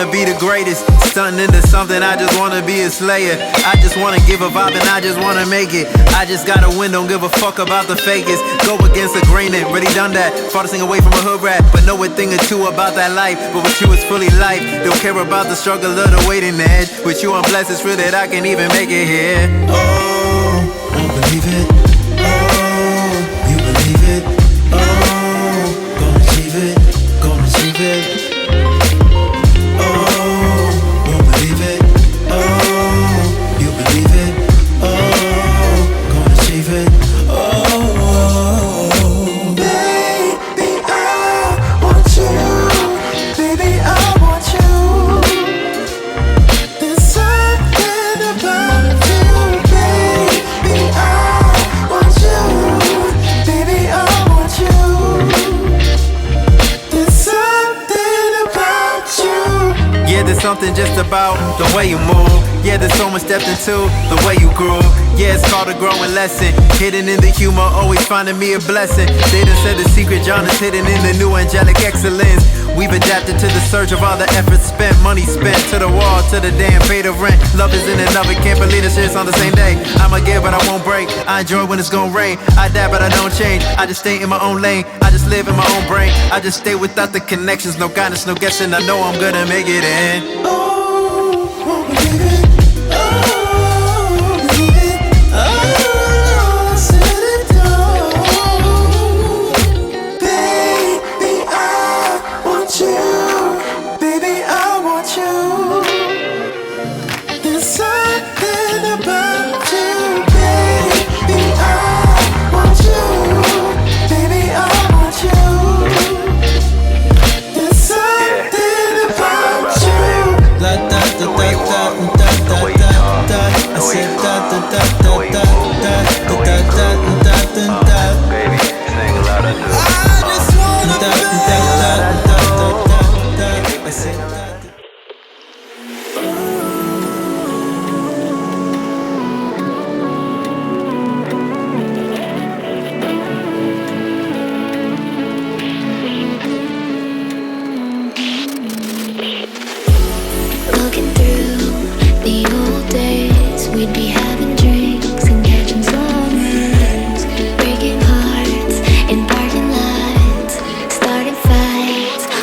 wanna be the greatest. Stunting into something, I just wanna be a slayer. I just wanna give a vibe and I just wanna make it. I just gotta win, don't give a fuck about the fakest. Go against the grain, and really done that. Farthing away from a hood rat, but know a thing or two about that life. But with you it's fully life. Don't care about the struggle or the waiting edge. With you I'm blessed, it's real that I can even make it here. Oh, won't believe it. Oh, you believe it. Oh, gonna achieve it. Gonna achieve it. Oh, won't believe it. Oh, you believe it. Oh, gonna achieve it. Oh, baby, I want you. Baby, I want you. There's something about you. Baby, I want you. Baby, I want you. There's something about you. Yeah, there's something just about the way you move. Yeah, there's so much depth into the way you grew. Yeah, it's called a growing lesson. Hidden in the humor, always finding me a blessing. They done said the secret John is hidden in the new angelic excellence. We've adapted to the surge of all the effort spent. Money spent to the wall, to the damn pay the rent. Love is in another, can't believe this shit's on the same day. I'ma give but I won't break. I enjoy when it's gon' rain. I die but I don't change. I just stay in my own lane. I just live in my own brain. I just stay without the connections. No guidance, no guessing. I know I'm gonna make it in. Oh, won't believe it.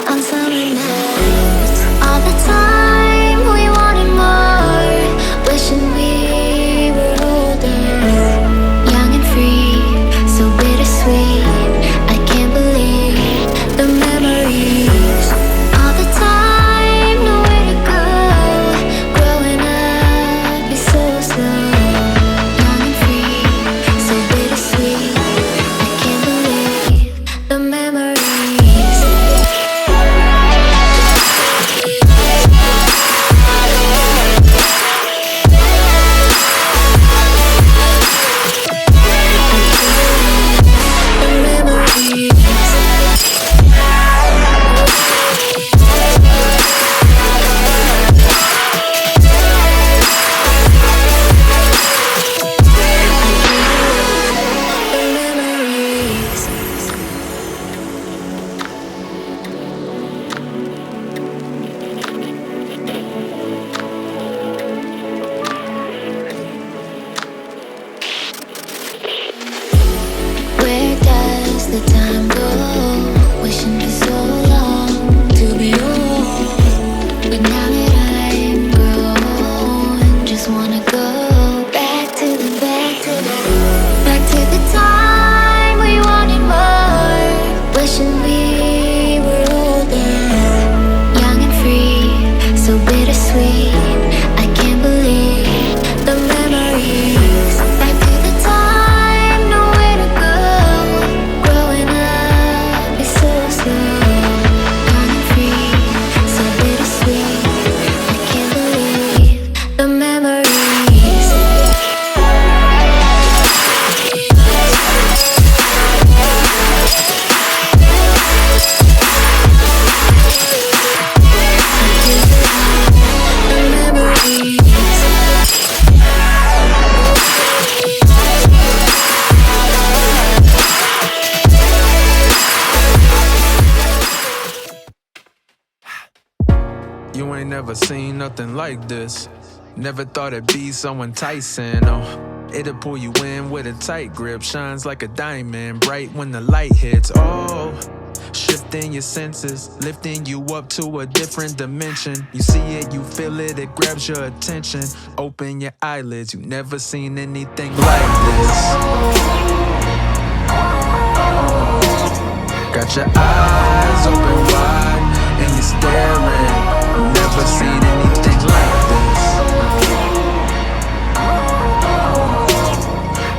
On summer nights, ain't never seen nothing like this. Never thought it'd be so enticing, oh. It'll pull you in with a tight grip. Shines like a diamond, bright when the light hits, oh. Shifting your senses, lifting you up to a different dimension. You see it, you feel it, it grabs your attention. Open your eyelids, you never seen anything like this. Got your eyes open wide and you're staring. Never seen anything like this.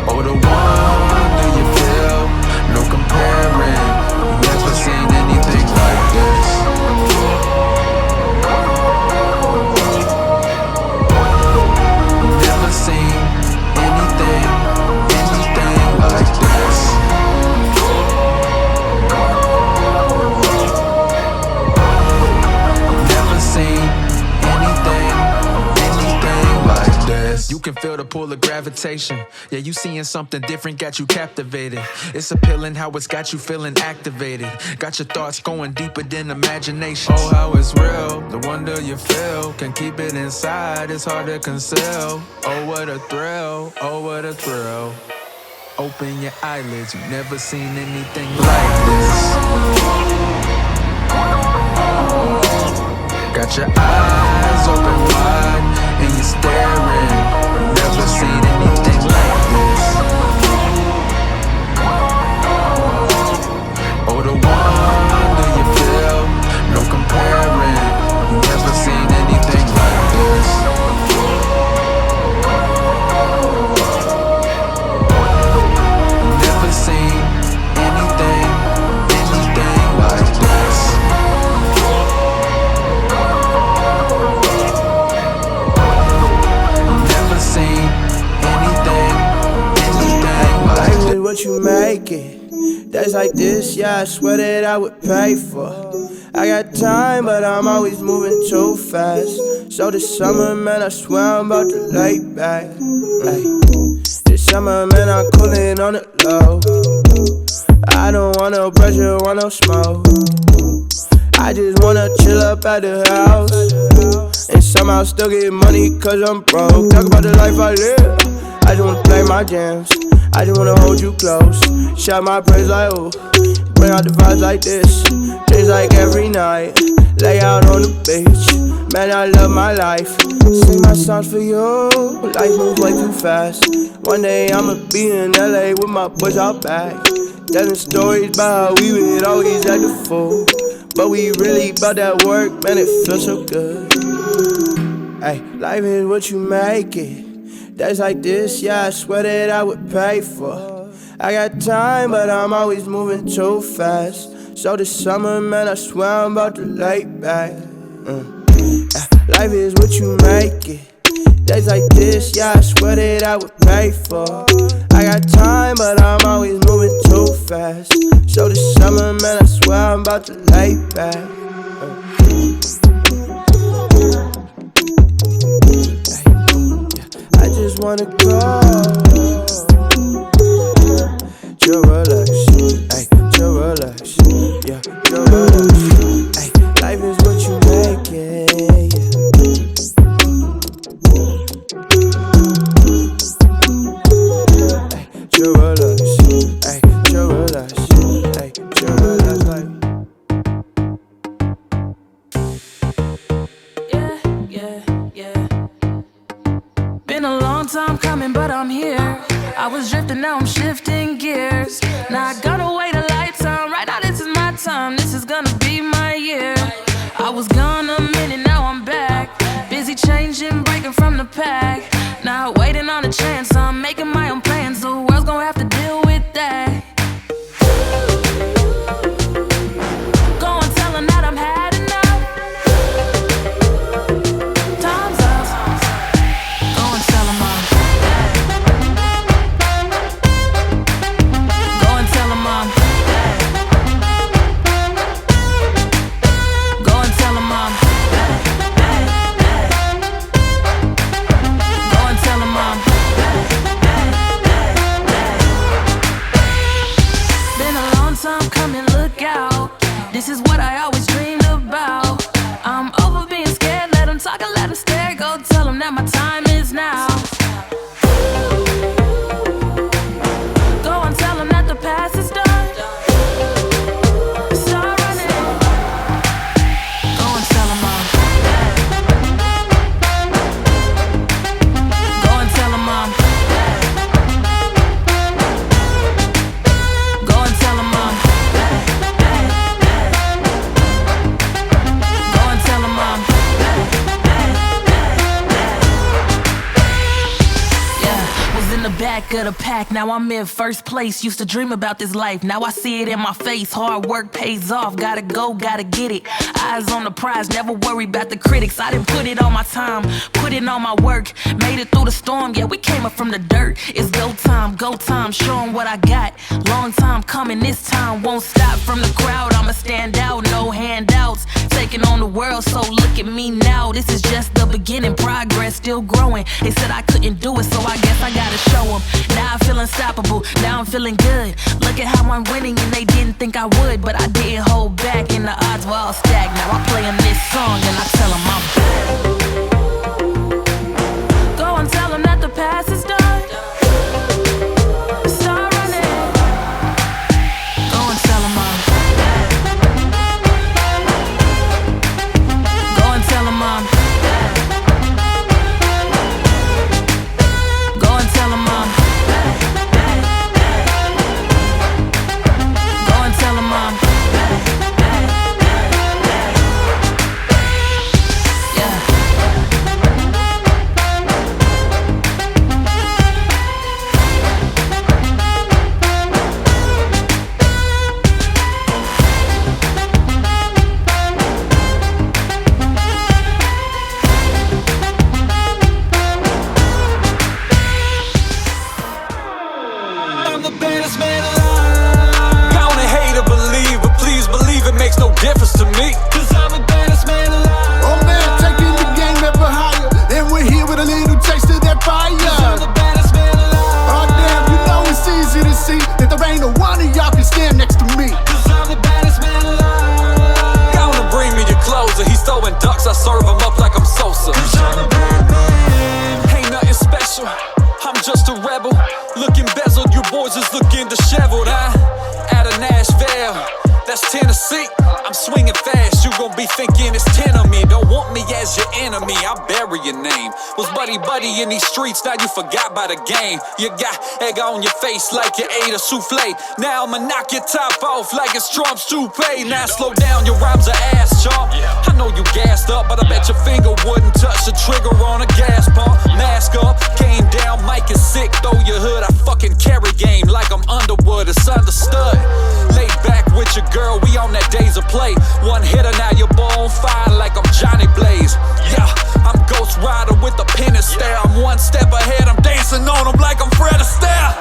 Oh, the wonder you feel, no comparing. Never seen anything like this. Never seen anything like this. Never seen anything like this. You can feel the pull of gravitation. Yeah, you seeing something different, got you captivated. It's appealing how it's got you feeling activated. Got your thoughts going deeper than imagination. Oh, how it's real, the wonder you feel. Can keep it inside, it's hard to conceal. Oh, what a thrill, oh, what a thrill. Open your eyelids, you've never seen anything like this. Got your eyes open wide and you're staring. Never seen anything like this. Oh, the wonder you feel, no comparing. Never seen anything like this. Never seen anything like this. Never seen anything like this. What you make it? Days like this, yeah, I swear that I would pay for. I got time, but I'm always moving too fast. So this summer, man, I swear I'm about to lay back. Ay. This summer, man, I'm cooling on the low. I don't want no pressure, want no smoke. I just wanna chill up at the house and somehow still get money cause I'm broke. Talk about the life I live. I just wanna play my jams. I just wanna hold you close. Shout my praise like ooh. Bring out the vibes like this. Days like every night. Lay out on the beach. Man, I love my life. Sing my songs for you. Life moves way too fast. One day I'ma be in LA with my boys out back. Telling stories about how we would always act a fool. But we really bout that work, man, it feels so good. Ay, life is what you make it. Days like this, yeah, I swear that I would pay for. I got time, but I'm always moving too fast. So this summer, man, I swear I'm about to lay back. Life is what you make it. Days like this, yeah, I swear that I would pay for. I got time, but I'm always moving too fast. So this summer, man, I swear I'm about to lay back. I just wanna go. Chill, relax, ay, chill, relax, yeah, chill, relax, ay. Life is what you make it, yeah. Ay, chill, relax, ay, chill, relax, ay, chill, relax, like. Been a long time coming, but I'm here. I was drifting, now I'm shifting gears. Now I gotta wait a lifetime. Right now, this is my time. This is gonna be my year. I was gone a minute, now I'm back. Busy changing, breaking from the pack. Now waiting on a chance. I'm making my own plans. The world's gonna have to deal with that. Go and tell them that I'm had enough. Time's up. Go and tell them I'm. Go and tell them I'm. Go and tell them I'm. Go and tell them I'm. Been a long time coming, look out. This is what I always dreamed about. I'm over being scared, let back of the pack, now I'm in first place. Used to dream about this life, now I see it in my face. Hard work pays off, gotta go, gotta get it. Eyes on the prize, never worry about the critics. I done put it on my time, put it on my work. Made it through the storm, yeah, we came up from the dirt. It's go time, show 'em what I got. Long time coming, this time won't stop. From the crowd, I'ma stand out, no handouts. Taking on the world, so look at me now. This is just the beginning, progress still growing. They said I couldn't do it, so I guess I gotta show them. Now I feel unstoppable, now I'm feeling good. Look at how I'm winning, and they didn't think I would, but I didn't hold back, and the odds were all stacked. Now I play them this song, and I tell them I'm back. Go and tell them that the past is done. Start running. Go and tell them I'm back. Go and tell them I'm back. Go and tell them I'm back. Go and tell them I'm back. Yeah. I'm the baddest man alive. Gonna hate or believe, but please believe it makes no difference to me. Cause I'm the baddest man alive. Oh man, taking the game ever higher. And we're here with a little taste of that fire. Cause I'm the baddest man alive. Oh damn, you know it's easy to see that there ain't no one of y'all can stand next to me. Cause I'm the baddest man alive. Gonna bring me your closer. He's throwing ducks, I serve him up like I'm Sosa. Cause I'm the bad man. Ain't nothing special, I'm just a rebel. Looking bezeled, you boys is looking disheveled. Out of Nashville, that's Tennessee. I'm swinging fast, you gon' be thinking it's 10 of me. Don't want me as your enemy, I'll bury your name. Was buddy in these streets, now you forgot by the game. You got egg on your face like you ate a souffle. Now I'ma knock your top off like it's Trump's toupee. Now slow down, your rhymes are ass chomp. I know you gassed up, but I bet your finger wouldn't touch the trigger on a gas pump. Mask up, came down, mic is sick, throw your hood. I fucking carry game like I'm Underwood, it's understood. Laid back with your girl, we on that days of play. One hitter, now you're on fire like I'm Johnny Blaze. Yeah, I'm Ghost Rider with a pin and stare. I'm one step ahead, I'm dancing on them like I'm Fred Astaire.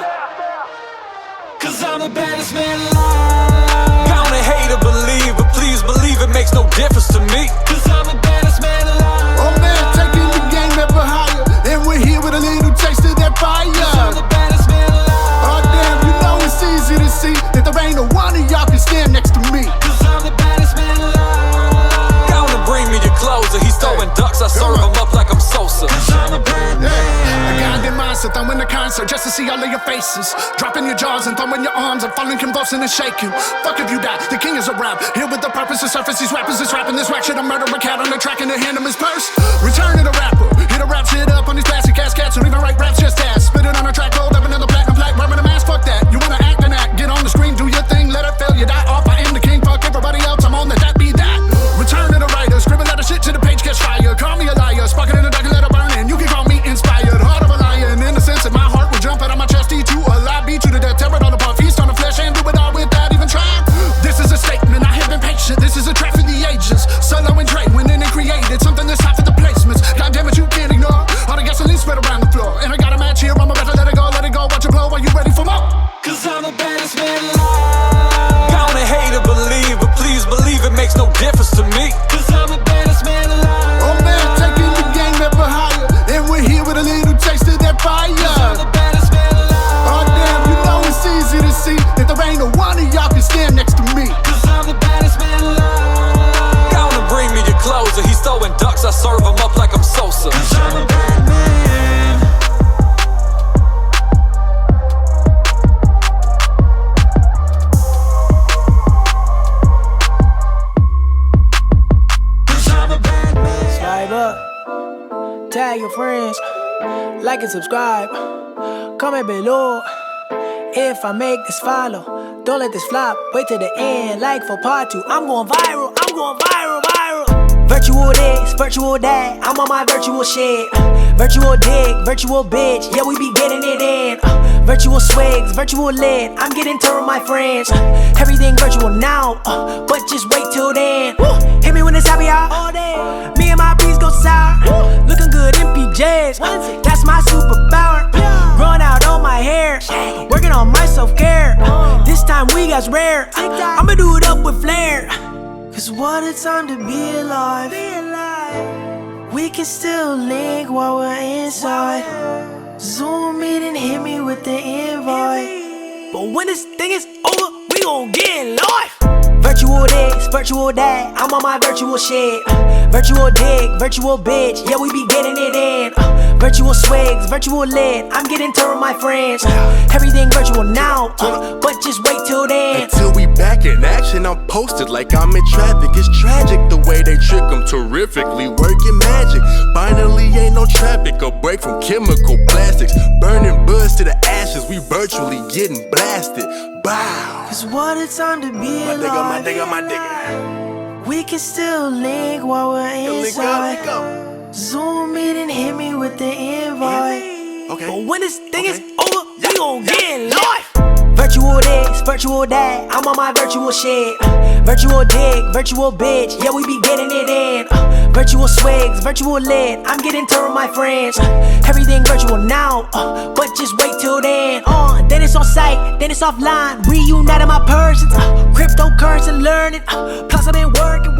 Cause I'm the baddest man alive. Gonna hate or believe, but please believe it makes no difference to me. Cause I'm the baddest man alive. Oh man, taking the game ever higher. And we're here with a little taste of that fire. Cause I'm the baddest man alive. Oh damn, you know it's easy to see that there ain't no one of y'all can stand next to me. Cause I'm the baddest man alive. Gonna bring me your closer. He's throwing ducks, I serve him up like I'm Sosa. Cause I'm a bad man. I got the mindset, throwing the concert just to see all of your faces. Dropping your jaws and throwing your arms and falling convulsing and shaking. Fuck if you die, the king is a rap. Here with the purpose to surface these rappers is rapping this rap shit. I murder a cat on the track and they hand him his purse. Return to the rapper, hit a rap shit up on these plastic ass cats. Don't even write raps, just ass. Spit it on a track, gold up another platinum plaque, rubbing a mask, fuck that. You wanna act and act, get on the screen, do your thing, let it fail, you die off. I am the king, fuck everybody else, I'm on that be that. Return to the writer, scribble out the shit to the page catch fire. Call me a liar, spark it in the dark and let it burn. And you can call me inspired, heart of a lion. In the sense that my heart will jump out of my chest, eat you alive, beat you to death, tear it all apart, feast on the flesh and do it all without even trying. This is a statement, I have been patient, this is a track for the ages. Solo and Dre went in and created something that's hot for the placements. God damn it, you can't ignore all the gasoline spread around the floor. And I got a match here, I'm about to let it go, watch it blow. Are you ready for more? Cause I'm the baddest man alive. Gonna hate or believe, but please believe it makes no difference to me. Cause I'm the baddest man alive. Oh man, taking the game ever higher. And we're here with a little taste of that fire. Cause I'm the baddest man alive. Oh damn, you know it's easy to see that there ain't no one of y'all can stand next to me. Cause I'm the baddest man alive. Gonna bring me your closer. He's throwing ducks, I serve him up like I'm Sosa. Cause I'm a bad man. Tag your friends, like and subscribe. Comment below if I make this follow. Don't let this flop, wait till the end, like for part 2. I'm going viral, viral. Virtual this, virtual that, I'm on my virtual shit. Virtual dick, virtual bitch, yeah, we be getting it in. Virtual swigs, virtual lit, I'm getting turned with my friends. Everything virtual now, but just wait till then. Hit me when it's happy hour all day. Me and my beats go sour. Looking good in PJs, that's my superpower. Growing out all my hair, working on my self-care. This time we got rare, I'ma do it up with flair. Cause what a time to be alive. We can still link while we're inside. Zoom meet and hit me with the invite. But when this thing is over, we gon' get in life. Virtual this, virtual that, I'm on my virtual shit. Virtual dick, virtual bitch, yeah, we be getting it in. Virtual swigs, virtual lit, I'm getting turned with my friends. Everything virtual now, but just wait till then. Until we back in action, I'm posted like I'm in traffic. It's tragic the way they trick them terrifically, working magic. Finally ain't no traffic, a break from chemical plastics. Burning buds to the ashes, we virtually getting blasted. Bow. Cause what a time to be alive. My digger. We can still link while we're inside. Zoom meet and hit me with the invite. Okay. But when this thing is over, we gon' get in life. Virtual this, virtual that, I'm on my virtual shit. Virtual dick, virtual bitch, yeah, we be getting it in. Virtual swigs, virtual lit, I'm getting turned with my friends. Everything virtual now, but just wait till then. Then it's on site, then it's offline. Reuniting my Persians, cryptocurrency learning. Plus I've been working.